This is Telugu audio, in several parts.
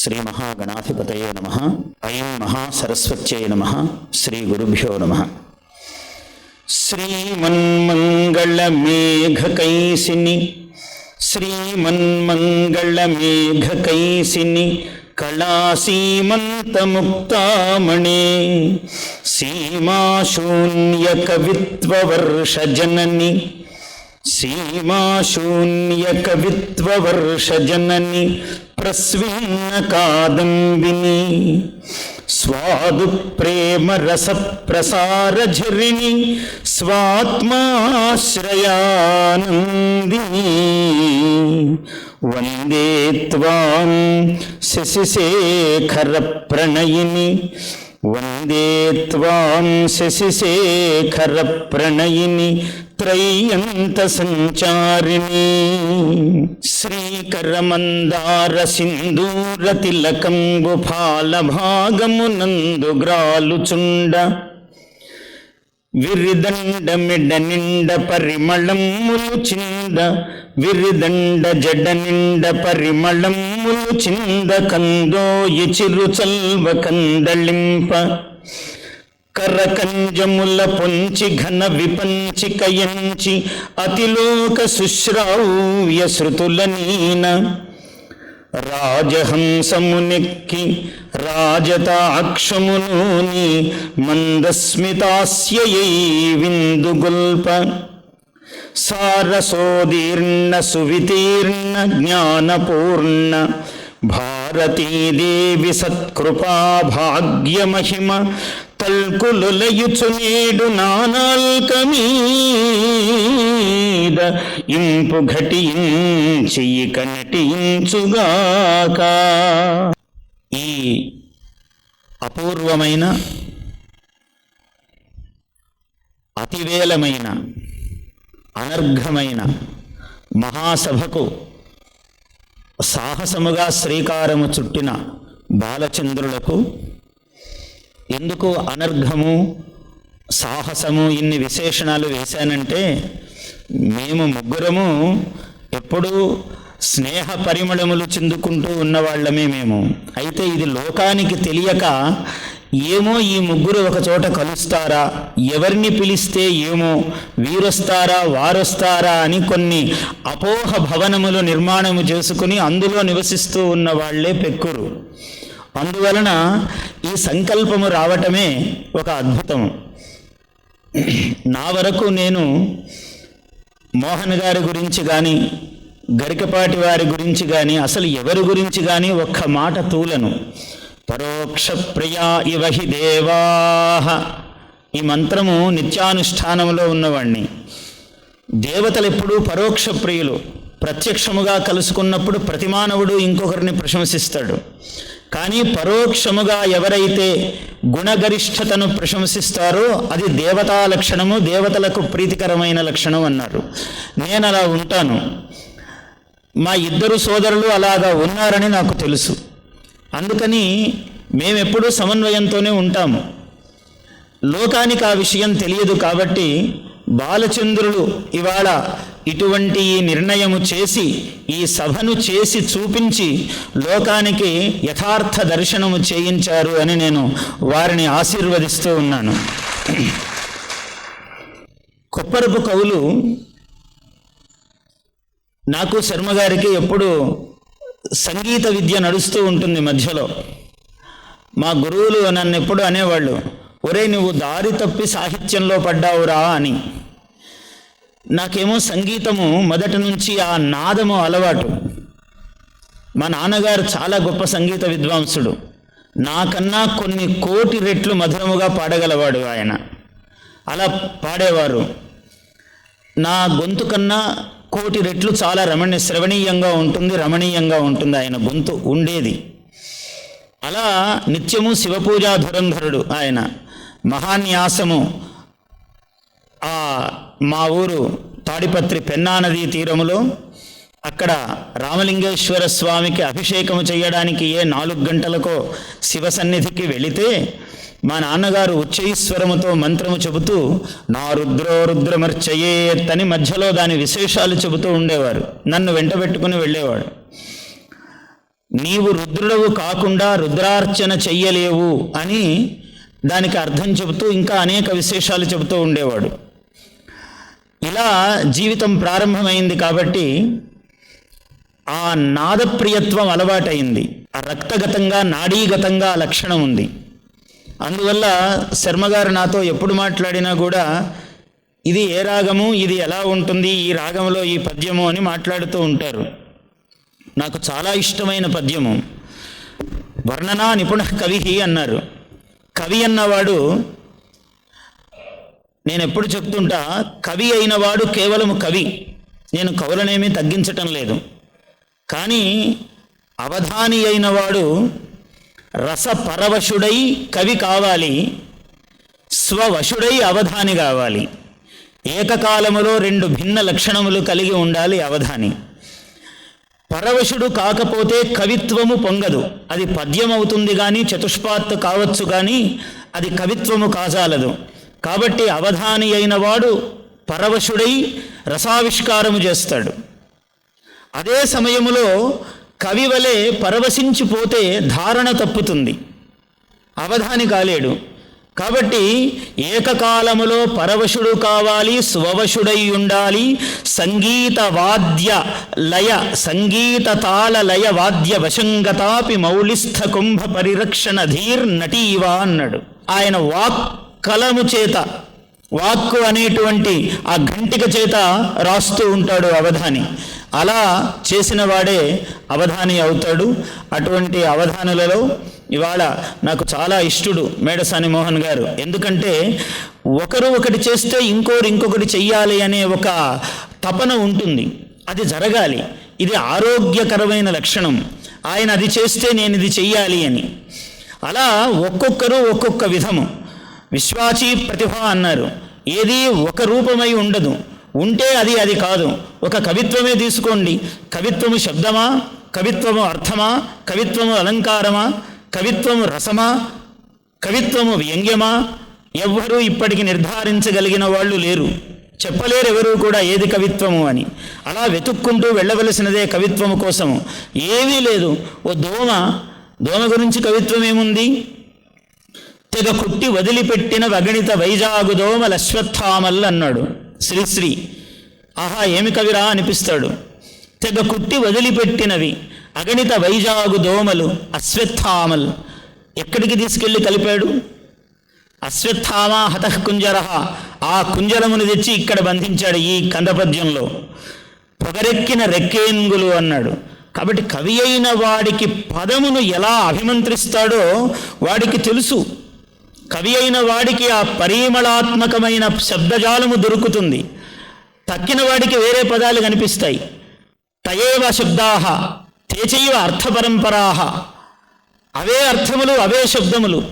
శ్రీ మహాగణాధిపతయే నమః. ఐం మహాసరస్వత్యై నమః. శ్రీ గురుభ్యో నమః. శ్రీమన్మంగళమేఘకైసిని శ్రీమన్మంగళమేఘకైసిని కళాసీమంతముక్తామణే సీమాశూన్యకవిత్వవర్షజనని సీమాశూన్యకవిత్వవర్షజనని ప్రస్విన్న కాదంబిని స్వాదు ప్రేమ రస ప్రసారఝరిణి స్వాత్మాశ్రయానందిని వందే త్వాం శశిశేఖర ప్రణయిని వందే త్వాం శశిశేఖర ప్రణయిని త్రయంత సంచారిణి శ్రీకరమందార సింధూర తిలకంబు ఫాలభాగమునందు గ్రాలుచుండ విరిదండ మెడ నిండ పరిమళములు చింద విరిదండ జడ నిండ పరిమళములు చింద కందోయి చిరు చల్వ కందళింప కరకంజముల పొంచి ఘన విపంచి కయంచి అతిలోక శుశ్రావ్య శృతుల నీన రాజహంసమునెక్కి రాజతాక్షమునూని మందస్మితాస్యయై విందుగొల్ప సారసోదీర్ణ సువితీర్ణ జ్ఞానపూర్ణ భారతీదేవి సత్కృపా భాగ్యమహిమ తల్కులులయుచు నేడు నానాల్కమీద ఇంపు ఘటించి ఇక నటించుగాక. ఈ అపూర్వమైన అతివేలమైన అనర్ఘమైన మహాసభకు సాహసముగా శ్రీకారము చుట్టిన బాలచంద్రులకు ఎందుకు అనర్ఘము సాహసము ఇన్ని విశేషణాలు వేశానంటే, మేము ముగ్గురము ఎప్పుడూ స్నేహ పరిమళములు చెందుకుంటూ ఉన్నవాళ్ళమే మేము. అయితే ఇది లోకానికి తెలియక ఏమో ఈ ముగ్గురు ఒక చోట కలుస్తారా, ఎవరిని పిలిస్తే ఏమో వీరొస్తారా వారొస్తారా అని కొన్ని అపోహ భవనములు నిర్మాణము చేసుకుని అందులో నివసిస్తూ ఉన్న వాళ్లే పెక్కురు. అందువలన ఈ సంకల్పము రావటమే ఒక అద్భుతం. నా వరకు నేను మోహన్ గారి గురించి కానీ గరికపాటి వారి గురించి కానీ అసలు ఎవరి గురించి కానీ ఒక్క మాట తూలను. పరోక్ష ప్రియా ఇవ హి దేవాః, ఈ మంత్రము నిత్యానుష్ఠానంలో ఉన్నవాణ్ణి. దేవతలు ఎప్పుడూ పరోక్ష ప్రియులు. ప్రత్యక్షముగా కలుసుకున్నప్పుడు ప్రతి మానవుడు ఇంకొకరిని ప్రశంసిస్తాడు. కానీ పరోక్షముగా ఎవరైతే గుణగరిష్ఠతను ప్రశంసిస్తారో అది దేవతా లక్షణము, దేవతలకు ప్రీతికరమైన లక్షణం అన్నారు. నేను అలా ఉంటాను. మా ఇద్దరు సోదరులు అలాగా ఉన్నారని నాకు తెలుసు. అందుకని మేమెప్పుడూ సమన్వయంతోనే ఉంటాము. లోకానికి ఆ విషయం తెలియదు కాబట్టి బాలచంద్రులు ఇవాళ ఇటువంటి ఈ నిర్ణయము చేసి ఈ సభను చేసి చూపించి లోకానికి యథార్థ దర్శనము చేయించారు అని నేను వారిని ఆశీర్వదిస్తూ ఉన్నాను. కొప్పరపు కవులు నాకు శర్మగారికి ఎప్పుడు సంగీత విద్య నడుస్తూ ఉంటుంది మధ్యలో. మా గురువులు నన్ను ఎప్పుడు అనేవాళ్ళు, ఒరే నువ్వు దారి తప్పి సాహిత్యంలో పడ్డావురా అని. నాకేమో సంగీతము మొదటి నుంచి ఆ నాదము అలవాటు. మా నాన్నగారు చాలా గొప్ప సంగీత విద్వాంసుడు. నాకన్నా కొన్ని కోటి రెట్లు మధురముగా పాడగలవాడు ఆయన. అలా పాడేవారు. నా గొంతు కన్నా కోటి రెట్లు చాలా శ్రవణీయంగా ఉంటుంది, రమణీయంగా ఉంటుంది ఆయన గొంతు ఉండేది. అలా నిత్యము శివపూజా ధురంధరుడు ఆయన. మహాన్యాసము మా ఊరు తాడిపత్రి పెన్నా నదీ తీరములో అక్కడ రామలింగేశ్వర స్వామికి అభిషేకము చేయడానికి 4 గంటలకో శివ సన్నిధికి వెళితే మా నాన్నగారు ఉచ్చైశ్వరముతో మంత్రము చెబుతూ నా రుద్రో రుద్రమర్చయేత్ అని మధ్యలో దాని విశేషాలు చెబుతూ ఉండేవారు. నన్ను వెంటబెట్టుకుని వెళ్ళేవాడు. నీవు రుద్రుడవు కాకుండా రుద్రార్చన చెయ్యలేవు అని దానికి అర్థం చెబుతూ ఇంకా అనేక విశేషాలు చెబుతూ ఉండేవాడు. ఇలా జీవితం ప్రారంభమైంది కాబట్టి ఆ నాదప్రియత్వం అలవాటైంది. ఆ రక్తగతంగా నాడీగతంగా లక్షణం ఉంది. అందువల్ల శర్మగారు నాతో ఎప్పుడు మాట్లాడినా కూడా ఇది ఏ రాగము, ఇది ఎలా ఉంటుంది, ఈ రాగంలో ఈ పద్యము అని మాట్లాడుతూ ఉంటారు. నాకు చాలా ఇష్టమైన పద్యము. వర్ణనా నిపుణ కవి అన్నారు. కవి అన్నవాడు, నేను ఎప్పుడు చెప్తుంటా, కవి అయినవాడు కేవలము కవి. నేను కవులనేమీ తగ్గించటం లేదు. కానీ అవధాని అయినవాడు రసపరవశుడై కవి కావాలి, స్వవశుడై అవధాని కావాలి. ఏకకాలములో రెండు భిన్న లక్షణములు కలిగి ఉండాలి అవధాని. పరవశుడు కాకపోతే కవిత్వము పొంగదు. అది పద్యం అవుతుంది కానీ చతుష్పాత్ కావచ్చు కానీ అది కవిత్వము కాజాలదు. కాబట్టి అవధాని అయినవాడు పరవశుడై రసావిష్కారము చేస్తాడు. అదే సమయములో కవి వలె పరవశించిపోతే ధారణ తప్పుతుంది, అవధాని కాలేడు. కాబట్టి ఏకకాలములో పరవశుడు కావాలి, స్వవశుడై ఉండాలి. సంగీత వాద్య లయ, సంగీత తాళ లయ వాద్య వశంగతాపి మౌలిస్థ కుంభ పరిరక్షణ ధీర్ నటీవా అన్నాడు. ఆయన కలము చేత, వాక్కు అనేటువంటి ఆ ఘంటిక చేత రాస్తూ ఉంటాడు అవధాని. అలా చేసిన వాడే అవధాని అవుతాడు. అటువంటి అవధానులలో ఇవాళ నాకు చాలా ఇష్టడు మేడసాని మోహన్ గారు. ఎందుకంటే ఒకరు ఒకటి చేస్తే ఇంకొకటి చెయ్యాలి అనే ఒక తపన ఉంటుంది. అది జరగాలి. ఇది ఆరోగ్యకరమైన లక్షణం. ఆయన అది చేస్తే నేను ఇది చెయ్యాలి అని. అలా ఒక్కొక్కరు ఒక్కొక్క విధము. విశ్వాచీ ప్రతిభ అన్నారు. ఏది ఒక రూపమై ఉండదు. ఉంటే అది కాదు. ఒక కవిత్వమే తీసుకోండి. కవిత్వము శబ్దమా, కవిత్వము అర్థమా, కవిత్వము అలంకారమా, కవిత్వము రసమా, కవిత్వము వ్యంగ్యమా, ఎవ్వరూ ఇప్పటికి నిర్ధారించగలిగిన వాళ్ళు లేరు. చెప్పలేరు ఎవరూ కూడా ఏది కవిత్వము అని. అలా వెతుక్కుంటూ వెళ్ళవలసినదే కవిత్వము కోసము. ఏమీ లేదు. ఓ దోమ గురించి కవిత్వం ఏముంది? తెగ కుట్టి వదిలిపెట్టిన వగణిత వైజాగు దోమల అశ్వత్థామల్ అన్నాడు శ్రీశ్రీ. ఆహా, ఏమి కవిరా అనిపిస్తాడు. తెగ కుట్టి వదిలిపెట్టినవి అగణిత వైజాగు దోమలు అశ్వత్థామల్. ఎక్కడికి తీసుకెళ్ళి కలిపాడు? అశ్వత్థామ హతః కుంజర, ఆ కుంజరమును తెచ్చి ఇక్కడ బంధించాడు ఈ కందపద్యంలో. పొగరెక్కిన రెక్కేంగులు అన్నాడు. కాబట్టి కవి అయిన వాడికి పదమును ఎలా అభిమంత్రిస్తాడో వాడికి తెలుసు. కవి అయిన వాడికి ఆ పరిమళాత్మకమైన శబ్దజాలము దొరుకుతుంది. తక్కిన వాడికి వేరే పదాలు కనిపిస్తాయి. తయేవ శబ్దాహ తేచైవ అర్థపరంపరాహ. అవే అర్థములు, అవే శబ్దములు.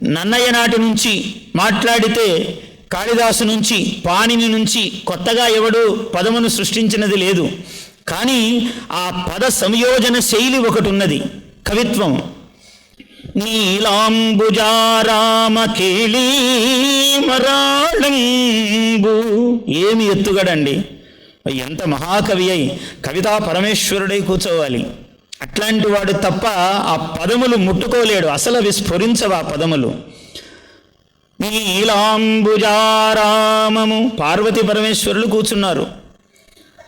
నన్నయ్య నాటి నుంచి మాట్లాడితే కాళిదాసు నుంచి, పాణిని నుంచి కొత్తగా ఎవడు పదమును సృష్టించినది లేదు. కానీ ఆ పద సంయోజన శైలి ఒకటి ఉన్నది, కవిత్వం. నీలాంబుజారామ కేళీమరాళంబు. ఏమి ఎత్తుగడండి! ఎంత మహాకవి అయి కవితా పరమేశ్వరుడై కూర్చోవాలి. అట్లాంటి వాడు తప్ప ఆ పదములు ముట్టుకోలేడు. అసలు అవి స్ఫురించవు ఆ పదములు. నీలాంబుజారామము. పార్వతీ పరమేశ్వరులు కూర్చున్నారు.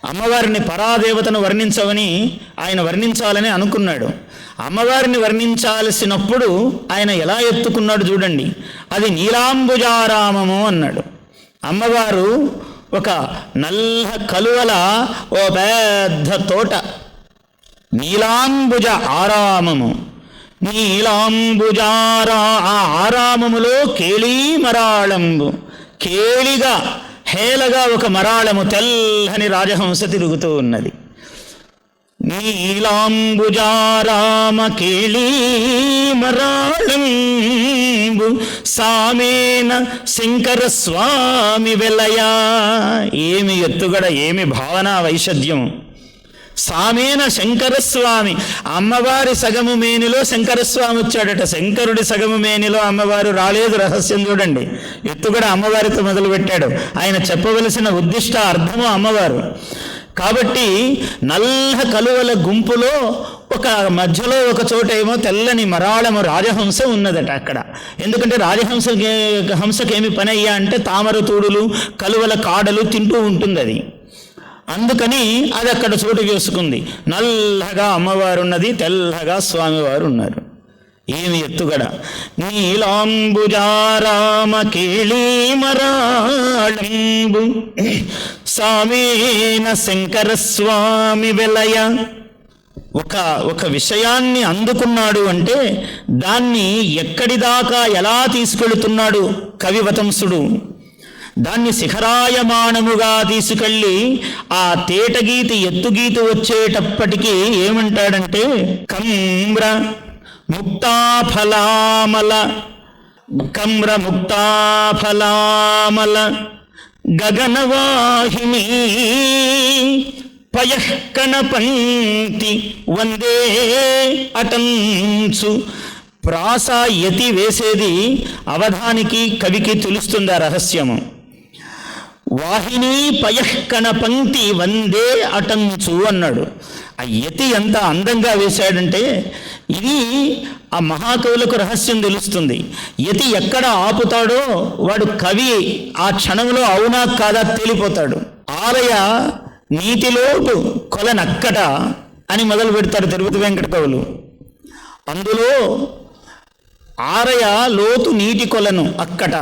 అమ్మవారిని పరాదేవతను వర్ణించవని ఆయన వర్ణించాలని అనుకున్నాడు. అమ్మవారిని వర్ణించాల్సినప్పుడు ఆయన ఎలా ఎత్తుకున్నాడు చూడండి. అది నీలాంబుజారామము అన్నాడు. అమ్మవారు ఒక నల్ల కలువల ఓ పెద్ద తోట. నీలాంబుజ ఆరామము. నీలాంబుజారా, ఆ ఆరామములో కేళీమరాళంబు. కేళిగా, హేళగా ఒక మరాళము, తెల్లని రాజహంస తిరుగుతూ ఉన్నది. నీలాంబుజారామ కేళీమరాళంబు సామేన శంకర స్వామి వెలయా. ఏమి ఎత్తుగడ, ఏమి భావనా వైషద్యము! సామేన శంకరస్వామి. అమ్మవారి సగము మేనిలో శంకరస్వామి వచ్చాడట. శంకరుడి సగము మేనిలో అమ్మవారు రాలేదు. రహస్యం చూడండి. ఎత్తుగడ అమ్మవారితో మొదలుపెట్టాడు. ఆయన చెప్పవలసిన ఉద్దిష్ట అర్థము అమ్మవారు. కాబట్టి నల్ల కలువల గుంపులో ఒక మధ్యలో ఒక చోట ఏమో తెల్లని మరాళము రాజహంస ఉన్నదట అక్కడ. ఎందుకంటే హంసకేమి పని అయ్యా అంటే తామర తూడులు కలువల కాడలు తింటూ ఉంటుంది అది. అందుకని అది అక్కడ చోటు చేసుకుంది. నల్లగా అమ్మవారు ఉన్నది, తెల్లగా స్వామివారు ఉన్నారు. ఏమి ఎత్తుగడ! నీలాంబుజారామ కేళీమరాళంబు సామేన శంకర స్వామి వెలయ. ఒక విషయాన్ని అందుకున్నాడు అంటే దాన్ని ఎక్కడి దాకా ఎలా తీసుకెళుతున్నాడు కవివతంసుడు. దాన్ని శిఖరాయమానముగా తీసుకెళ్ళి ఆ తేటగీతి ఎత్తుగీతి వచ్చేటప్పటికీ ఏమంటాడంటే కమ్ర ముక్తాఫలామల గగనవాహిని పయఃకణ పంక్తి వందే అటంసు. ప్రాస యతి వేసేది అవధానికి కవికి తెలుస్తుంది ఆ రహస్యము. వాహిని పయఃకణ పంక్తి వందే అటంచు అన్నాడు. ఆ యతి ఎంత అందంగా వేశాడంటే ఇది ఆ మహాకవులకు రహస్యం తెలుస్తుంది. యతి ఎక్కడ ఆపుతాడో వాడు కవి ఆ క్షణంలో అవునా కాదా తేలిపోతాడు. ఆలయ నీతిలోటు కొలనక్కట అని మొదలు పెడతారు తిరుపతి వెంకట కవులు. అందులో ఆరయ లోతు నీటి కొలను అక్కట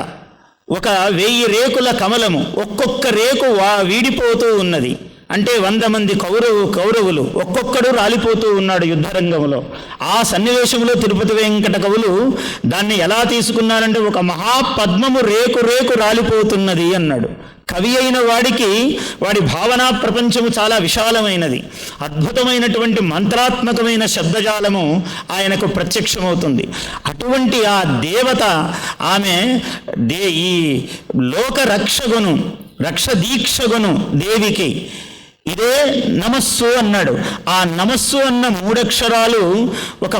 ఒక 1000 రేకుల కమలము, ఒక్కొక్క రేకు వీడిపోతూ ఉన్నది. అంటే 100 మంది కౌరవులు ఒక్కొక్కడు రాలిపోతూ ఉన్నాడు యుద్ధరంగంలో. ఆ సన్నివేశంలో తిరుపతి వెంకట కవులు దాన్ని ఎలా తీసుకున్నారంటే ఒక మహాపద్మము రేకు రేకు రాలిపోతున్నది అన్నాడు. కవి అయిన వాడికి వాడి భావనా ప్రపంచము చాలా విశాలమైనది. అద్భుతమైనటువంటి మంత్రాత్మకమైన శబ్దజాలము ఆయనకు ప్రత్యక్షమవుతుంది. అటువంటి ఆ దేవత ఆమె ఈ లోక రక్షదీక్షగును దేవికి ఇదే నమస్సు అన్నాడు. ఆ నమస్సు అన్న 3 అక్షరాలు ఒక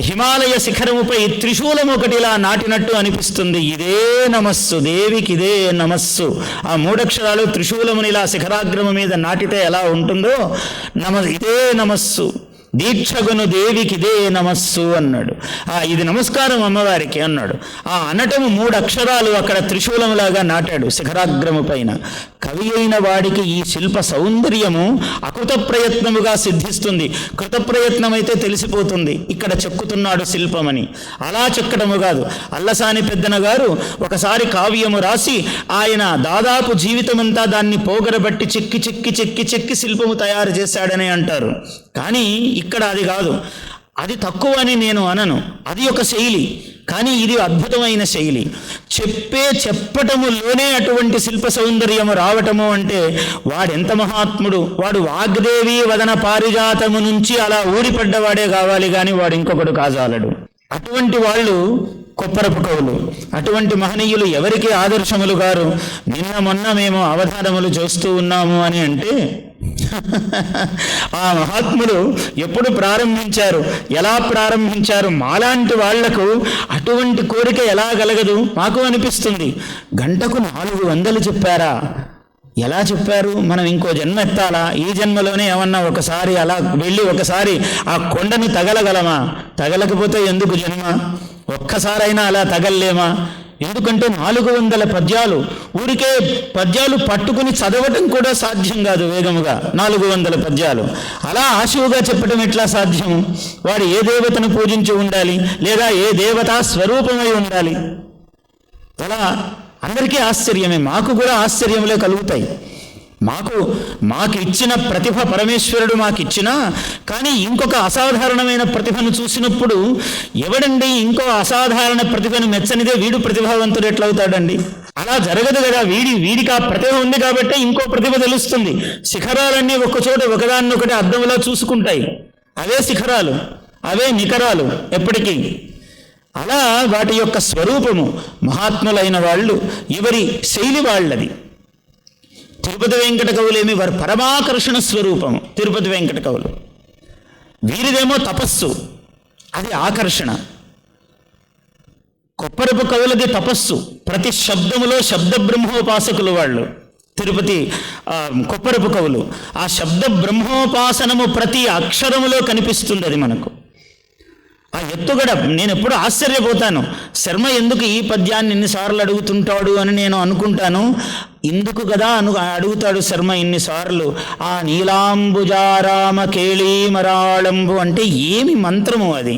హిమాలయ శిఖరముపై త్రిశూలం ఒకటి ఇలా నాటినట్టు అనిపిస్తుంది. ఇదే నమస్సు దేవికి, ఇదే నమస్సు. ఆ 3 అక్షరాలు త్రిశూలముని ఇలా శిఖరాగ్రమ మీద నాటితే ఎలా ఉంటుందో ఇదే నమస్సు. దీక్షగును దేవికి ఇదే నమస్సు అన్నాడు. ఇది నమస్కారం అమ్మవారికి అన్నాడు. ఆ అనటము 3 అక్షరాలు అక్కడ త్రిశూలములాగా నాటాడు శిఖరాగ్రము పైన. కవి అయిన వాడికి ఈ శిల్ప సౌందర్యము అకృత ప్రయత్నముగా సిద్ధిస్తుంది. కృత ప్రయత్నం అయితే తెలిసిపోతుంది ఇక్కడ చెక్కుతున్నాడు శిల్పమని. అలా చెక్కడము కాదు. అల్లసాని పెద్దన గారు ఒకసారి కావ్యము రాసి ఆయన దాదాపు జీవితమంతా దాన్ని పోగరబట్టి చెక్కి చెక్కి చెక్కి చెక్కి శిల్పము తయారు చేశాడని అంటారు. కానీ ఇక్కడ అది కాదు. అది తక్కువ అని నేను అనను, అది ఒక శైలి. కానీ ఇది అద్భుతమైన శైలి. చెప్పటములోనే అటువంటి శిల్ప సౌందర్యము రావటము అంటే వాడెంత మహాత్ముడు. వాడు వాగ్దేవి వదన పారిజాతము నుంచి అలా ఊడిపడ్డవాడే కావాలి, కానీ వాడు ఇంకొకడు కాజాలడు. అటువంటి వాళ్ళు కొప్పరపు కవులు. అటువంటి మహనీయులు ఎవరికి ఆదర్శములు గారు. నిన్న మొన్న మేము అవధానములు చేస్తూ ఉన్నాము అని అంటే ఆ మహాత్ములు ఎప్పుడు ప్రారంభించారు, ఎలా ప్రారంభించారు? మాలాంటి వాళ్లకు అటువంటి కోరిక ఎలా కలగదు? మాకు అనిపిస్తుంది, గంటకు 400 చెప్పారా? ఎలా చెప్పారు? మనం ఇంకో జన్మ ఎత్తాలా? ఈ జన్మలోనే ఏమన్నా ఒకసారి అలా వెళ్ళి ఒకసారి ఆ కొండని తగలగలమా? తగలకపోతే ఎందుకు జన్మ? ఒక్కసారైనా అలా తగల్లేమా? ఎందుకంటే 400 పద్యాలు, ఊరికే పద్యాలు పట్టుకుని చదవటం కూడా సాధ్యం కాదు వేగముగా. 400 పద్యాలు అలా ఆశువుగా చెప్పటం ఎట్లా సాధ్యం? వాడు ఏ దేవతను పూజించి ఉండాలి, లేదా ఏ దేవతా స్వరూపమై ఉండాలి? అలా అందరికీ ఆశ్చర్యమే, మాకు కూడా ఆశ్చర్యములే కలుగుతాయి. మాకు ఇచ్చిన ప్రతిభ పరమేశ్వరుడు మాకిచ్చినా, కానీ ఇంకొక అసాధారణమైన ప్రతిభను చూసినప్పుడు ఎవడండి ఇంకో అసాధారణ ప్రతిభను మెచ్చనిదే వీడు ప్రతిభావంతుడు ఎట్లవుతాడండి? అలా జరగదు కదా. వీడికి ఆ ప్రతిభ ఉంది కాబట్టి ఇంకో ప్రతిభ తెలుస్తుంది. శిఖరాలన్నీ ఒకచోట ఒకదాన్నొకటి అద్దంలో చూసుకుంటాయి. అవే శిఖరాలు, అవే నికరాలు ఎప్పటికీ. అలా వాటి యొక్క స్వరూపము మహాత్ములైన వాళ్ళు ఎవరి శైలి వాళ్ళది. తిరుపతి వెంకట కవులేమి వారు పరమాకర్షణ స్వరూపము. తిరుపతి వెంకట కవులు వీరిదేమో తపస్సు, అది ఆకర్షణ. కొప్పరపు కవులది తపస్సు, ప్రతి శబ్దములో శబ్ద బ్రహ్మోపాసకులు వాళ్ళు. తిరుపతి కొప్పరపు కవులు. ఆ శబ్ద బ్రహ్మోపాసనము ప్రతి అక్షరములో కనిపిస్తుంది అది మనకు. ఆ ఎత్తుగడ నేను ఎప్పుడు ఆశ్చర్యపోతాను. శర్మ ఎందుకు ఈ పద్యాన్ని ఇన్నిసార్లు అడుగుతుంటాడు అని నేను అనుకుంటాను. ఇందుకు కదా అడుగుతాడు శర్మ ఇన్నిసార్లు. ఆ నీలాంబుజారామ కేళీమరాళంబు అంటే ఏమి మంత్రము అది,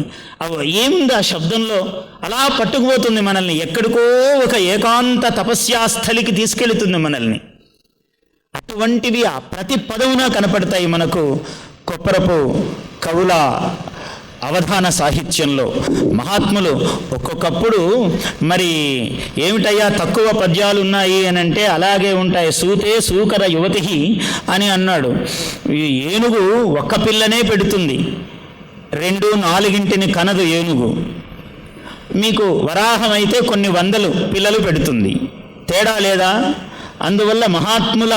ఏముంది ఆ శబ్దంలో, అలా పట్టుకుపోతుంది మనల్ని, ఎక్కడికో ఒక ఏకాంత తపస్యాస్థలికి తీసుకెళ్తుంది మనల్ని. అటువంటివి ఆ ప్రతి పదవున కనపడతాయి మనకు కొప్పరపు కవుల అవధాన సాహిత్యంలో. మహాత్ములు ఒక్కొక్కప్పుడు మరి ఏమిటయ్యా తక్కువ పద్యాలు ఉన్నాయి అని అంటే అలాగే ఉంటాయి. సూతే సూకర యువతి అని అన్నాడు. ఏనుగు ఒక్క పిల్లనే పెడుతుంది, 2-4 కనదు ఏనుగు. మీకు వరాహం అయితే కొన్ని 100 పిల్లలు పెడుతుంది. తేడా లేదా? అందువల్ల మహాత్ముల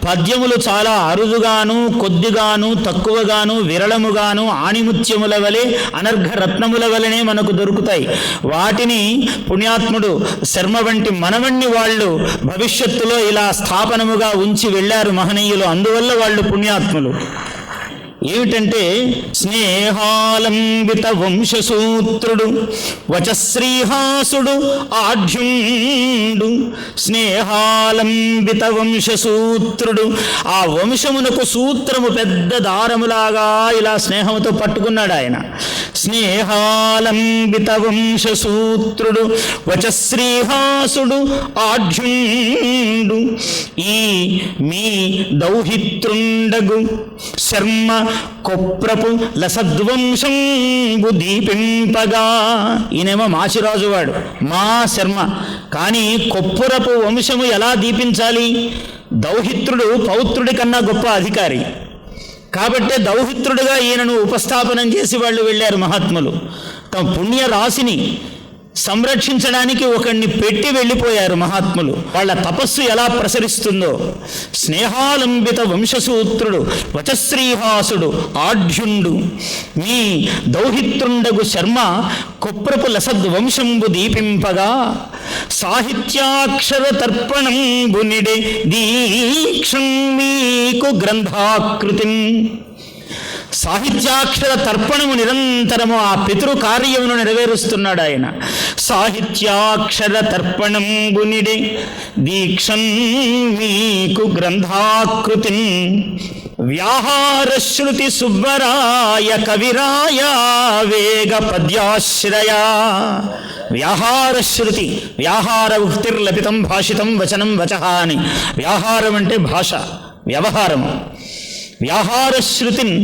పద్యములు చాలా అరుదుగాను, కొద్దిగాను, తక్కువగాను, విరళముగాను, ఆణిముత్యముల వలె, అనర్ఘరత్నముల వలెనే మనకు దొరుకుతాయి. వాటిని పుణ్యాత్ముడు శర్మ వంటి మనవణ్ణి వాళ్ళు భవిష్యత్తులో ఇలా స్థాపనముగా ఉంచి వెళ్ళారు మహనీయులు. అందువల్ల వాళ్ళు పుణ్యాత్ములు. ఏమిటంటే స్నేహాలంబిత వంశసూత్రుడు వచశ్రీహాసుడు ఆఢ్యుండు. స్నేహాలంబిత వంశసూత్రుడు, ఆ వంశమునకు సూత్రము పెద్ద దారములాగా ఇలా స్నేహముతో పట్టుకున్నాడు ఆయన. స్నేహాలంబిత వంశసూత్రుడు వచశ్రీహాసుడు ఆఢ్యుండు. ఈ మీ దౌహిత్రుండగు శర్మ కొప్రపు లసద్వంశంబు దీపింపగా. ఈయనేమో మాచిరాజు వాడు, మా శర్మ. కానీ కొప్పురపు వంశము ఎలా దీపించాలి? దౌహిత్రుడు పౌత్రుడి కన్నా గొప్ప అధికారి కాబట్టే దౌహిత్రుడిగా ఈయనను ఉపస్థాపనం చేసి వాళ్ళు వెళ్ళారు మహాత్ములు. తమ పుణ్య రాశిని సంరక్షించడానికి ఒకడిని పెట్టి వెళ్ళిపోయారు మహాత్ములు. వాళ్ళ తపస్సు ఎలా ప్రసరిస్తుందో. స్నేహాలంబిత వంశసూత్రుడు వచశ్రీహాసుడు ఆఢ్యుండు. మీ దౌహిత్రుండగు శర్మ కొప్రపు లసద్వంశంబు దీపింపగా. సాహిత్యాక్షర తర్పణంబు నిడే దీక్షం మీకు గ్రంథాకృతిం. సాహిత్యాక్షర తర్పణము నిరంతరము ఆ పితృ కార్యమును నెరవేరుస్తున్నాడు ఆయన. సాహిత్యాక్షర తర్పణంబు నిడే దీక్షం మీకు గ్రంథాకృతిం. వ్యాహారశ్రుతి సుబ్బరాయ కవిరాయ వేగ పద్యాశ్రయ. వ్యాహారశ్రుతి, వ్యాహార ఉక్తిర్లపితం భాషితం వచనం వచః అని. వ్యాహారం అంటే భాష, వ్యవహారము. వ్యాహారశ్రుతిన్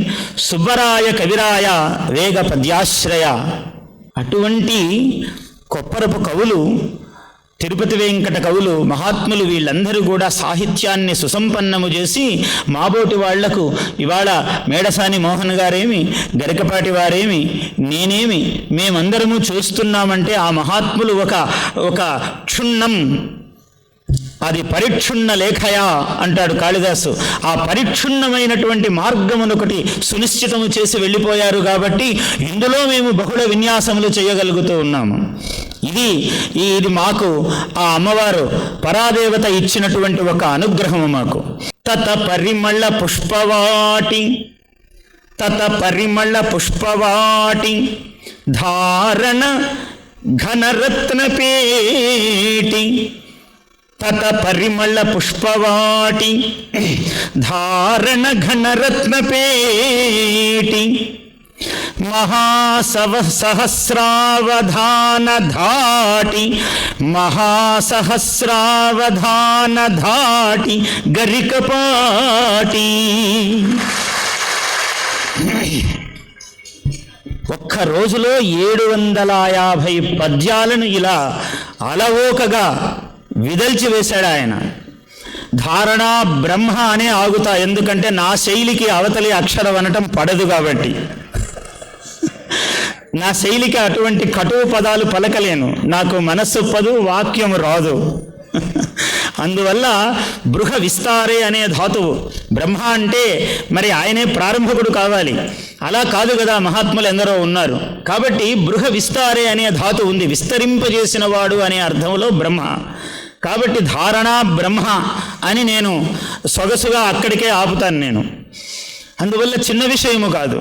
సుబ్బరాయ కవిరాయ వేగ పద్యాశ్రయ. అటువంటి కొప్పరపు కవులు, తిరుపతి వెంకట కవులు, మహాత్ములు వీళ్ళందరూ కూడా సాహిత్యాన్ని సుసంపన్నము చేసి మాబోటి వాళ్లకు ఇవాళ మేడసాని మోహన్ గారేమి, గరికపాటి వారేమి, నేనేమి, మేమందరము చూస్తున్నామంటే ఆ మహాత్ములు ఒక క్షుణ్ణం, అది పరిక్షుణ్ణ లేఖయా అంటాడు కాళిదాసు. ఆ పరిక్షుణ్ణమైనటువంటి మార్గమునొకటి సునిశ్చితము చేసి వెళ్ళిపోయారు కాబట్టి ఇందులో మేము బహుళ విన్యాసములు చేయగలుగుతూ ఉన్నాము. ఇది మాకు ఆ అమ్మవారు పరాదేవత ఇచ్చినటువంటి ఒక అనుగ్రహము మాకు. తత పరిమళ పుష్పవాటి ధారణ ఘనరత్నపేటి. తత పరిమళ పుష్పవాటి ధారణ ఘనరత్నపేటి. మహాసహస్రావధాన ధాటి గరికపాటి. ఒక్క రోజులో 750 పద్యాలను ఇలా అలవోకగా విదల్చి వేశాడు ఆయన. ధారణా బ్రహ్మ అనే ఆగుతా, ఎందుకంటే నా శైలికి అవతలి అక్షరం అనటం పడదు కాబట్టి. నా శైలికి అటువంటి కటువు పదాలు పలకలేను, నాకు మనస్సు పదు, వాక్యం రాదు. అందువల్ల బృహ విస్తారే అనే ధాతువు. బ్రహ్మ అంటే మరి ఆయనే ప్రారంభకుడు కావాలి, అలా కాదు కదా, మహాత్ములు ఎందరో ఉన్నారు. కాబట్టి బృహ విస్తారే అనే ధాతు ఉంది, విస్తరింపజేసిన వాడు అనే అర్థంలో బ్రహ్మ. కాబట్టి ధారణా బ్రహ్మ అని నేను సొగసుగా అక్కడికే ఆపుతాను నేను. అందువల్ల చిన్న విషయము కాదు.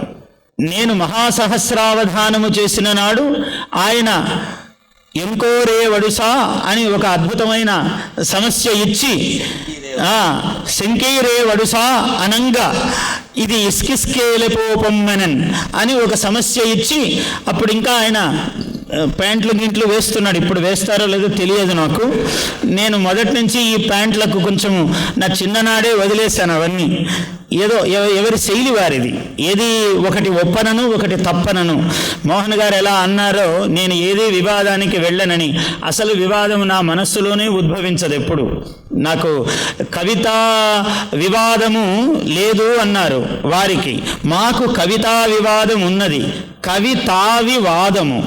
నేను మహాసహస్రావధానము చేసిన నాడు ఆయన ఎంకోరే వడుసా అని ఒక అద్భుతమైన సమస్య ఇచ్చి శంకీరే వడుసా అనంగా ఇది ఇస్కిస్కేలపోపమ్మనన్ అని ఒక సమస్య ఇచ్చి అప్పుడు ఇంకా ఆయన ప్యాంట్లు గింట్లు వేస్తున్నాడు. ఇప్పుడు వేస్తారో లేదో తెలియదు నాకు. నేను మొదటి నుంచి ఈ ప్యాంట్లకు కొంచెం నా చిన్ననాడే వదిలేశాను అవన్నీ. ఏదో ఎవరి శైలి వారిది. ఏది ఒకటి ఒప్పనను ఒకటి తప్పనను. మోహన్ గారు ఎలా అన్నారో నేను ఏది వివాదానికి వెళ్ళనని. అసలు వివాదం నా మనస్సులోనే ఉద్భవించదు ఎప్పుడు. నాకు కవితా వివాదము లేదు అన్నారు వారికి. మాకు కవితా వివాదం ఉన్నది. కవితా వివాదము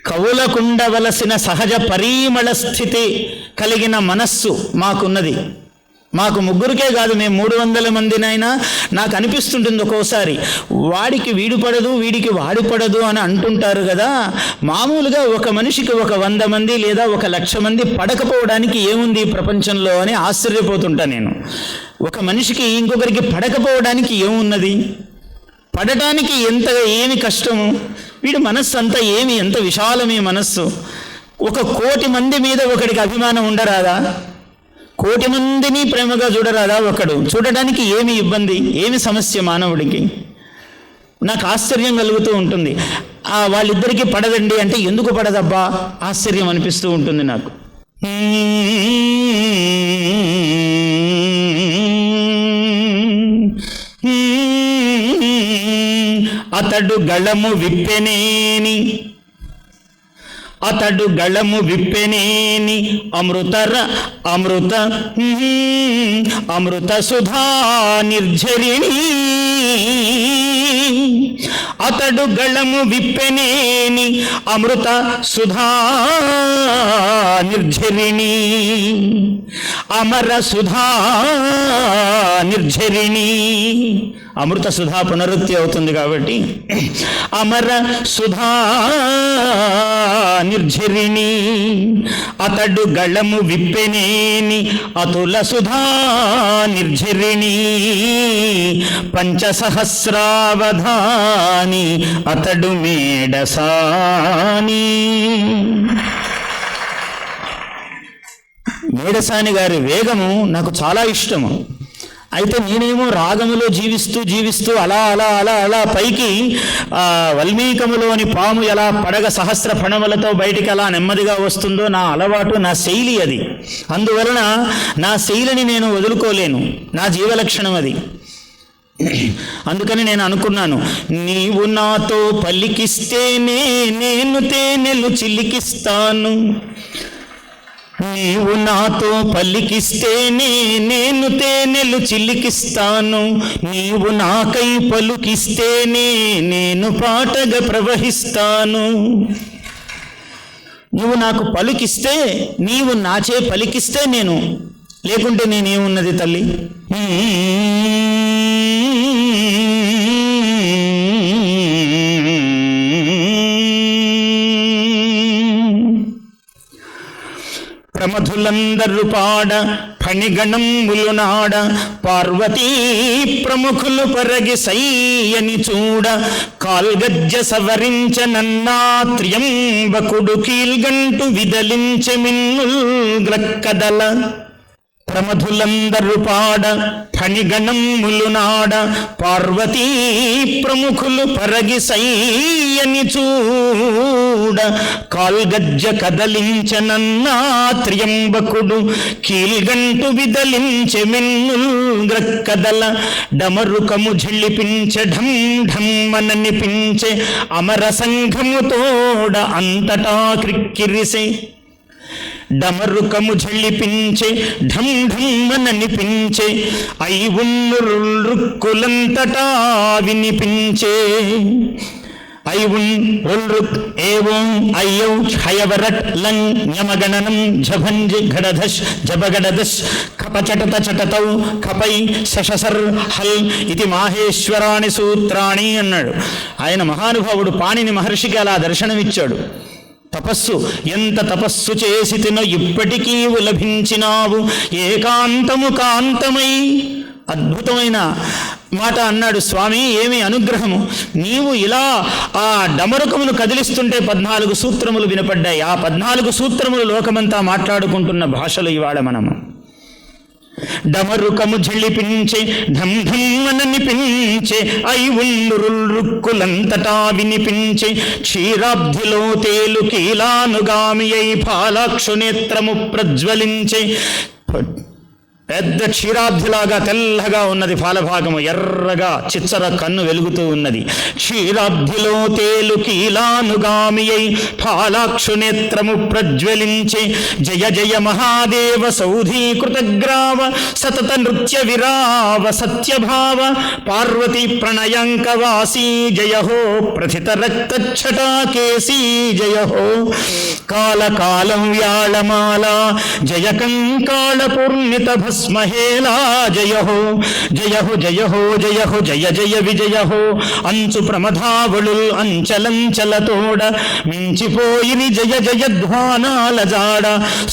కవులకుండవలసిన సహజ పరిమళ స్థితి కలిగిన మనస్సు మాకున్నది. మాకు ముగ్గురికే కాదు, మేము 300 మందినైనా నాకు అనిపిస్తుంటుంది ఒక్కోసారి, వాడికి వీడు పడదు వీడికి వాడు పడదు అని అంటుంటారు కదా. మామూలుగా ఒక మనిషికి 100 మంది లేదా 1,00,000 మంది పడకపోవడానికి ఏముంది ప్రపంచంలో అని ఆశ్చర్యపోతుంటా నేను. ఒక మనిషికి ఇంకొకరికి పడకపోవడానికి ఏమున్నది? పడటానికి ఏమి కష్టము? వీడి మనస్సు అంతా ఎంత విశాలమే మనస్సు. 1,00,00,000 మంది మీద ఒకడికి అభిమానం ఉండరాదా? 1,00,00,000 మందిని ప్రేమగా చూడరాదా ఒకడు? చూడడానికి ఏమి ఇబ్బంది, ఏమి సమస్య మానవుడికి? నాకు ఆశ్చర్యం కలుగుతూ ఉంటుంది. వాళ్ళిద్దరికీ పడదండి అంటే ఎందుకు పడదబ్బా ఆశ్చర్యం అనిపిస్తూ ఉంటుంది నాకు. అతడు గళము విప్పెనేని అమృత సుధా నిర్ఝరిణి. అతడు గళము విప్పెనేని అమృత సుధా నిర్ఝరిణి. అమర సుధా నిర్ఝరిణి. అమృత సుధా పునరుక్తి అవుతుంది కాబట్టి అమర సుధా నిర్ఝరిణి. అతడు గళము విప్పెనేని అతుల సుధా నిర్ఝరిణి. 5 సహస్రావధాని అతడు మేడసాని. మేడసాని గారి వేగము నాకు చాలా ఇష్టము. అయితే నేనేమో రాగములో జీవిస్తూ అలా అలా అలా అలా పైకి వల్మీకములోని పాము ఎలా పడగ సహస్ర ఫణములతో బయటికి అలా నెమ్మదిగా వస్తుందో నా అలవాటు, నా శైలి అది. అందువలన నా శైలిని నేను వదులుకోలేను. నా జీవలక్షణం అది. అందుకని నేను అనుకున్నాను, నీవు నాతో పలికిస్తేనే నేను తేనెలు చిలికిస్తాను. నీవు నాతో పలికిస్తేనే నేను తేనెలు చిలికిస్తాను. నీవు నాకై పలుకిస్తేనే నేను పాటగా ప్రవహిస్తాను. నువ్వు నాకు పలుకిస్తే, నీవు నాచే పలికిస్తే నేను, లేకుంటే నేనేమున్నది తల్లి? ప్రమధులందరు పాడ ఫణిగణములు నాడ పార్వతీ ప్రముఖులు పరగి సయ్యని చూడ కాల్గజ్జ సవరించనన్నాత్ర్యంబకుడు కీల్గంటు విదలించె మిన్నుల్ గ్రక్కదల. ప్రమధులందరు పాడ ఫణిగణములు నాడ పార్వతీ ప్రముఖులు పరగి సయ్యని చూడ కాల్గజ్జ కదలించనన్నాత్ర్యంబకుడు కీల్గంటు విదలించె మిన్నుల్ గ్రక్కదల. డమరుకము ఝళిపించె ఢం ఢమ్మననిపించె అమర సంఘము తోడ అంతటా క్రిక్కిరిసే. డమరుకము ఝళిపించే ఢం ఢమ్మననిపించే ఐవున్నురుక్కులంతటా వినిపించే. ఐవున్ రుల్రుక్ ఏవం అయ్యౌ హయవరట్ లంగ్ ఞమగణనం ఝభంజి ఘడధష్ జబగడదష్ కపచటత చటతౌ కపై శశసర్ హల్ ఇది మాహేశ్వరాణి సూత్రాణి అన్నాడు. ఆయన మహానుభావుడు పాణిని మహర్షికి అలా దర్శనమిచ్చాడు. తపస్సు ఎంత తపస్సు చేసి తినో ఇప్పటికీ లభించినావు ఏకాంతము కాంతమై. అద్భుతమైన మాట అన్నాడు స్వామి. ఏమి అనుగ్రహము! నీవు ఇలా ఆ డమరుకమును కదిలిస్తుంటే 14 సూత్రములు వినపడ్డాయి. ఆ 14 సూత్రములు లోకమంతా మాట్లాడుకుంటున్న భాషలు ఇవాళ మనము. డమరుకము ఝళిపించే ఢం ఢమ్మననిపించే ఐ ఉండురుక్కులంతటా వినిపించే క్షీరాబ్ధిలో తేలు కీలానుగామి అయి పాలాక్షు నేత్రము ప్రజ్వలించే. పెద్ద క్షీరాబ్ధిలాగా తెల్లగా ఉన్నది ఫాలభాగము, ఎర్రగా చిచ్చర కన్ను వెలుగుతూ ఉన్నది. క్షీరాబ్ధిలో తేలు కీలానుగామి అయి ఫాలాక్షు నేత్రము ప్రజ్వలించే జయ జయ మహాదేవ సౌధీకృతగ్రావ సతత నృత్య విరావ సత్యభావ పార్వతీ ప్రణయంకవాసీ జయ హో ప్రథిత రక్తఛటాకేసీ జయ హో కాలకాలం వ్యాళమాల జయ కంకాళ పూర్ణిత భస్మహేలా జయ హో జయ హో జయ హో జయ హో జయ జయ విజయ హో అంచు ప్రమధావళు అంచలంచలతోడ మించిపోయిని జయ జయధ్వానాల జాడ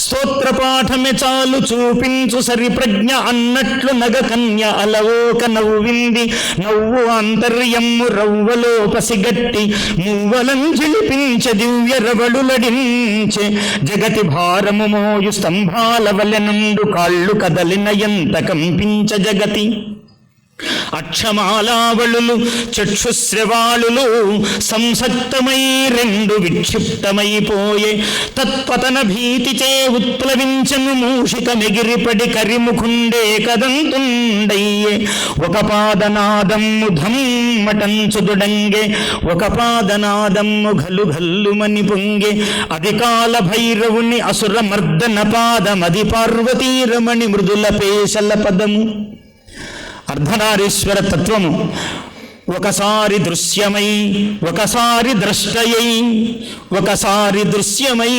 స్తోత్ర పాఠమే చాలు చూపించు సరి ప్రజ్ఞ అన్నట్లు నగ కన్య అలవోక నవ్వింది నవ్వు ఆంతర్యమ్ము రవ్వలో పసిగట్టి మువ్వలంజిలిపించ దివ్య రవళులడించే జగతి భారము మోయు స్తంభాల వలెనుండు కాళ్ళు కదలిన ఎంత కంపించ జగతి అక్షమాలావళులు చక్షుశ్రవాళులు సంసక్తమై రెండు విక్షిప్తమైపోయే తత్పతన భీతిచే ఉత్ప్లవించను మూషిక మెగిరిపడి కరిముఖుండే కదంతుండయ్యే ఒక పాదనాదమ్ము ధమ్మటంచుదుడంగే ఒక పాదనాదమ్ము ఘలు ఘల్లుమని పొంగే అది కాల భైరవుని అసుర మర్దన పాదమది పార్వతీరమణి మృదుల పేశల పదము. అర్ధనారీశ్వర తత్వము ఒకసారి దృశ్యమై ఒకసారి ద్రష్టయై ఒకసారి దృశ్యమై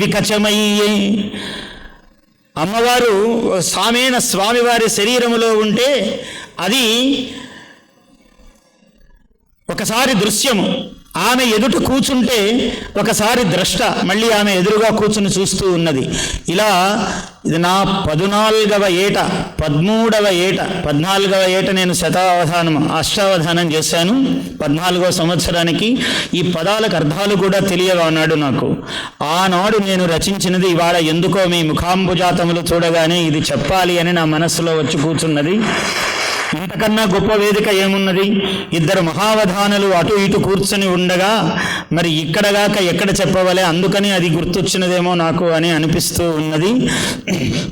వికచమయ్యే. అమ్మవారు సామేన స్వామివారి శరీరములో ఉంటే అది ఒకసారి దృశ్యము, ఆమె ఎదుట కూర్చుంటే ఒకసారి ద్రష్ట, మళ్ళీ ఆమె ఎదురుగా కూర్చుని చూస్తూ ఉన్నది. ఇలా ఇది నా 14వ ఏట 13వ ఏట 14వ ఏట నేను శతావధానం అష్టావధానం చేశాను. 14వ సంవత్సరానికి ఈ పదాలకు అర్థాలు కూడా తెలియగా ఉన్నాడు నాకు. ఆనాడు నేను రచించినది ఇవాళ ఎందుకో మీ ముఖాంబుజాతములు చూడగానే ఇది చెప్పాలి అని నా మనస్సులో వచ్చి కూర్చున్నది. ఇంతకన్నా గొప్ప వేదిక ఏమున్నది? ఇద్దరు మహావధానులు అటు ఇటు కూర్చొని ఉండగా మరి ఇక్కడగాక ఎక్కడ చెప్పవలే, అందుకని అది గుర్తొచ్చినదేమో నాకు అని అనిపిస్తూ ఉన్నది.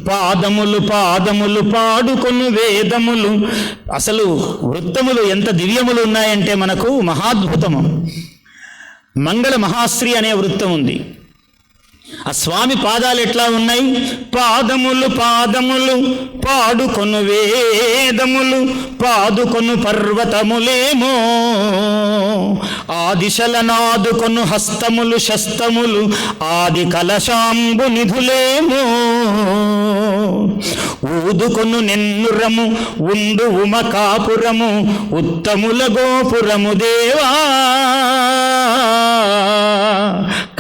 పాదములు పాదములు పాడుకొను వేదములు. అసలు వృత్తములు ఎంత దివ్యములు ఉన్నాయంటే మనకు మహాద్భుతము. మంగళ మహాశ్రీ అనే వృత్తం ఉంది. ఆ స్వామి పాదాలు ఎట్లా ఉన్నాయి? పాదములు పాదములు పాడుకొను వేదములు పాదుకొను పర్వతములేమో ఆ దిశల నాదుకొను హస్తములు శస్తములు ఆది కలశాంబు నిధులేమో ఊదుకొను నెన్నురము ఉండు ఉమకాపురము ఉత్తముల గోపురము దేవా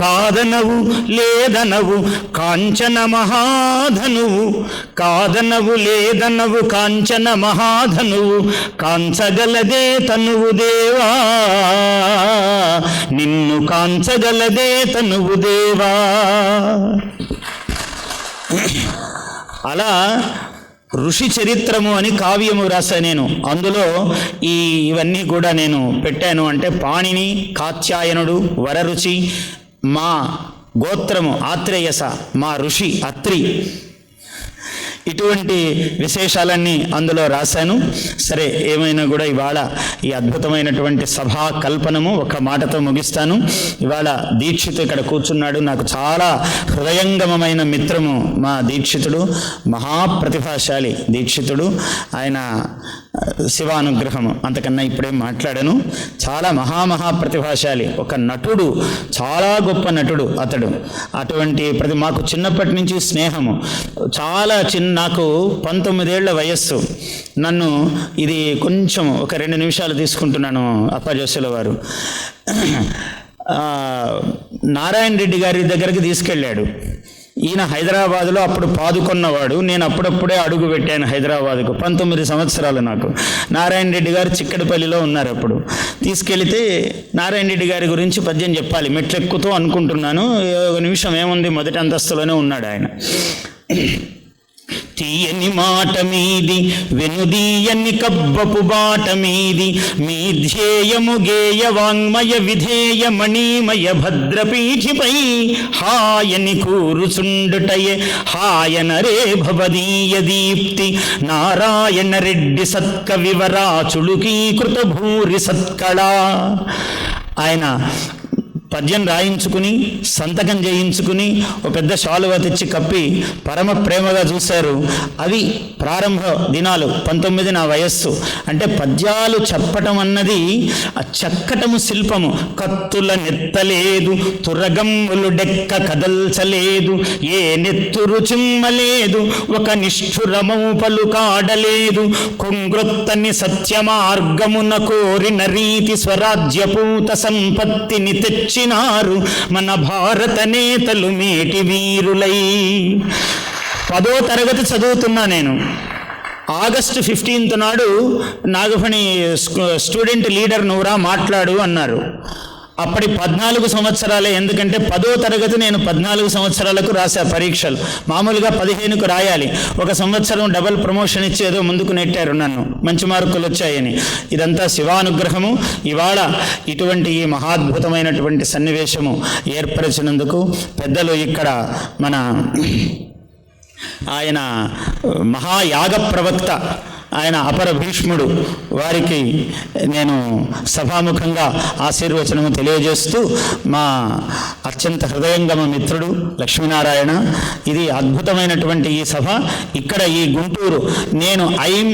కాదనవు లేదనవు కాంచన మహాధనువు కాదనవు లేదనవు కాంచన మహాధనువు కాంచగలదే తనువు దేవా నిన్ను కాంచగలదే తనువు దేవా. అలా ఋషి చరిత్రము అని కావ్యము రాసా నేను. అందులో ఇవన్నీ కూడా నేను పెట్టాను. అంటే పాణిని, కాత్యాయనుడు, వరరుచి, మా గోత్రము ఆత్రేయస, మా ఋషి అత్రి, ఇటువంటి విశేషాలన్నీ అందులో రాశాను. సరే, ఏమైనా కూడా ఇవాళ ఈ అద్భుతమైనటువంటి సభా కల్పనము ఒక మాటతో ముగిస్తాను. ఇవాళ దీక్షితు ఇక్కడ కూర్చున్నాడు. నాకు చాలా హృదయంగమమైన మిత్రము మా దీక్షితుడు. మహాప్రతిభాశాలి దీక్షితుడు. ఆయన శివానుగ్రహము, అంతకన్నా ఇప్పుడేం మాట్లాడాను. చాలా మహాప్రతిభాశాలి, ఒక నటుడు, చాలా గొప్ప నటుడు అతడు. అటువంటి మాకు చిన్నప్పటి నుంచి స్నేహము. చాలా నాకు 19 ఏళ్ల వయస్సు. నన్ను ఇది కొంచెం ఒక 2 నిమిషాలు తీసుకుంటున్నాను అప్పాజోసుల వారు. నారాయణ రెడ్డి గారి దగ్గరికి తీసుకెళ్ళాడు. ఈయన హైదరాబాదులో అప్పుడు పాదుకున్నవాడు. నేను అప్పుడప్పుడే అడుగు పెట్టాను హైదరాబాదుకు. 19 సంవత్సరాలు నాకు. నారాయణ రెడ్డి గారు చిక్కడపల్లిలో ఉన్నారు అప్పుడు. తీసుకెళితే నారాయణ రెడ్డి గారి గురించి పద్యం చెప్పాలి, మెట్లెక్కుతూ అనుకుంటున్నాను. ఒక నిమిషం ఏముంది, మొదటి అంతస్తులోనే ఉన్నాడు ఆయన. తీయని మాట మీది వెనుదీయని కబ్బపు బాట మీది, మీ ధ్యేయము గేయ వాంగ్మయ విధేయ మణిమయ భద్రపీఠిపై హాయని కూరుచుండుటయే హాయన రే భవదీయ దీప్తి, నారాయణ రెడ్డి సత్కవివరా చులుకీకృత భూరి సత్కళ. ఆయన పద్యం రాయించుకుని సంతకం చేయించుకుని ఓ పెద్ద శాలువా తెచ్చి కప్పి పరమ ప్రేమగా చూశారు. అవి ప్రారంభ దినాలు. 19 నా వయస్సు. అంటే పద్యాలు చెప్పటం అన్నది చక్కటము శిల్పము. కత్తుల నెత్తలేదు, తురగమ్ములు డెక్క కదల్చలేదు, ఏ నెత్తురు చిమ్మలేదు, ఒక నిష్ఠురమౌ పలుకాడలేదు, కొంగ్రొత్తని సత్యమార్గమున కోరిన రీతి స్వరాజ్యపూత సంపత్తిని తెచ్చి మన భారత నేతలు మేటి వీరులై. 10వ తరగతి చదువుతున్నా నేను. ఆగస్టు 15 నాడు నాగఫణి స్టూడెంట్ లీడర్ నువ్వురా మాట్లాడు అన్నారు. అప్పటి 14 సంవత్సరాలే. ఎందుకంటే 10వ తరగతి నేను 14 సంవత్సరాలకు రాశా పరీక్షలు. మామూలుగా 15కు రాయాలి. ఒక సంవత్సరం డబల్ ప్రమోషన్ ఇచ్చి ఏదో ముందుకు నెట్టారు నన్ను, మంచి మార్కులు వచ్చాయని. ఇదంతా శివానుగ్రహము. ఇవాళ ఇటువంటి ఈ మహాద్భుతమైనటువంటి సన్నివేశము ఏర్పరిచినందుకు పెద్దలు ఇక్కడ మన ఆయన మహాయాగ ప్రవక్త, ఆయన అపర భీష్ముడు, వారికి నేను సభాముఖంగా ఆశీర్వచనము తెలియజేస్తూ, మా అత్యంత హృదయంగమ మిత్రుడు లక్ష్మీనారాయణ, ఇది అద్భుతమైనటువంటి ఈ సభ. ఇక్కడ ఈ గుంటూరు, నేను ఐం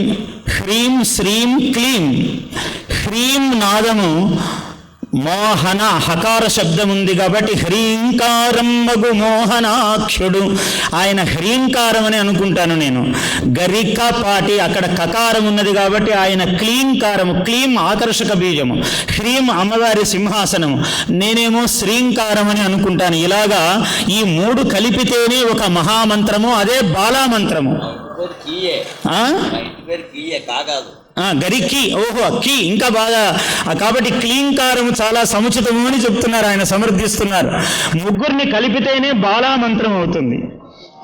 హ్రీం శ్రీం క్లీం, హ్రీం నాదము మోహన హకార శబ్దం ఉంది కాబట్టి హ్రీంకారం మగు మోహనాక్షుడు. ఆయన హ్రీంకారం అని అనుకుంటాను నేను. గరిక పాటి అక్కడ కకారం ఉన్నది కాబట్టి ఆయన క్లీంకారము. క్లీం ఆకర్షక బీజము, హ్రీం అమ్మవారి సింహాసనము, నేనేమో శ్రీంకారం అని అనుకుంటాను. ఇలాగా ఈ 3 కలిపితేనే ఒక మహామంత్రము, అదే బాలామంత్రము. గరికి, ఓహో కీ, ఇంకా బాగా. కాబట్టి క్లీంకారము చాలా సముచితము అని చెప్తున్నారు ఆయన, సమర్థిస్తున్నారు. 3 కలిపితేనే బాలామంత్రం అవుతుంది.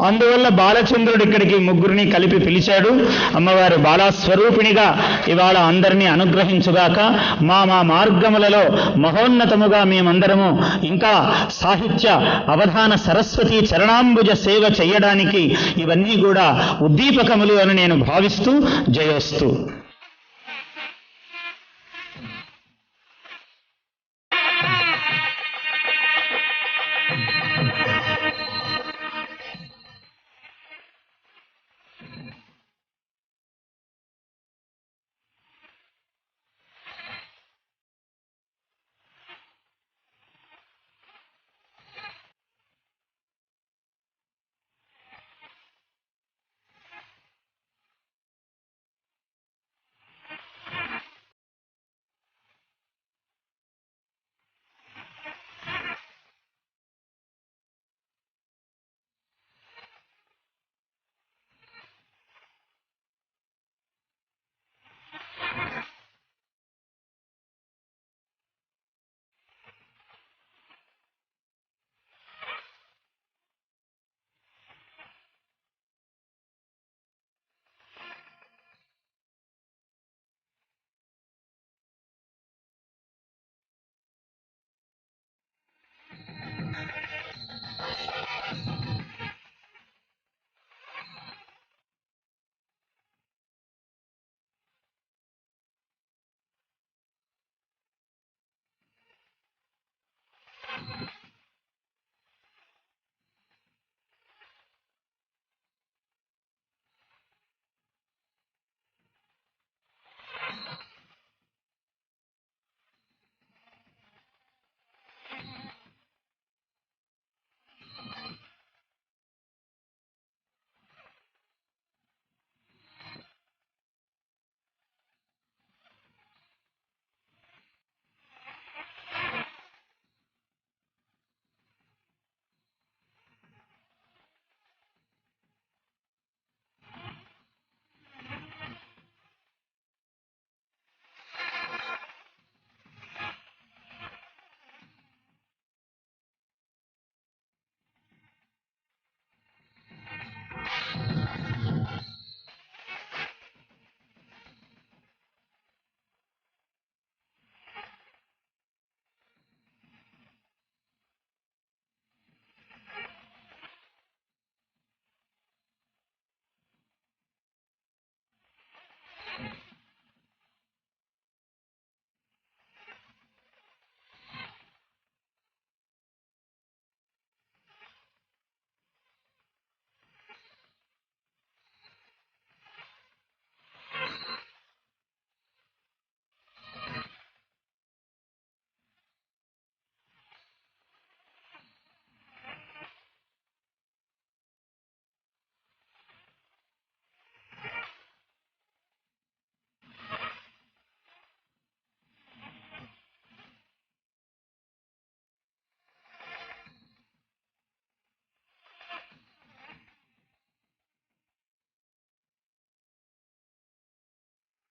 అందువల్ల బాలచంద్రుడు ఇక్కడికి 3 కలిపి పిలిచాడు. అమ్మవారు బాలాస్వరూపిణిగా ఇవాళ అందరినీ అనుగ్రహించుగాక. మా మార్గములలో మహోన్నతముగా మేమందరము ఇంకా సాహిత్య అవధాన సరస్వతి చరణాంబుజ సేవ చేయడానికి ఇవన్నీ కూడా ఉద్దీపకములు అని నేను భావిస్తూ జయోస్తు.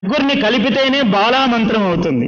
ముగ్గురిని కలిపితేనే బాలా మంత్రం అవుతుంది.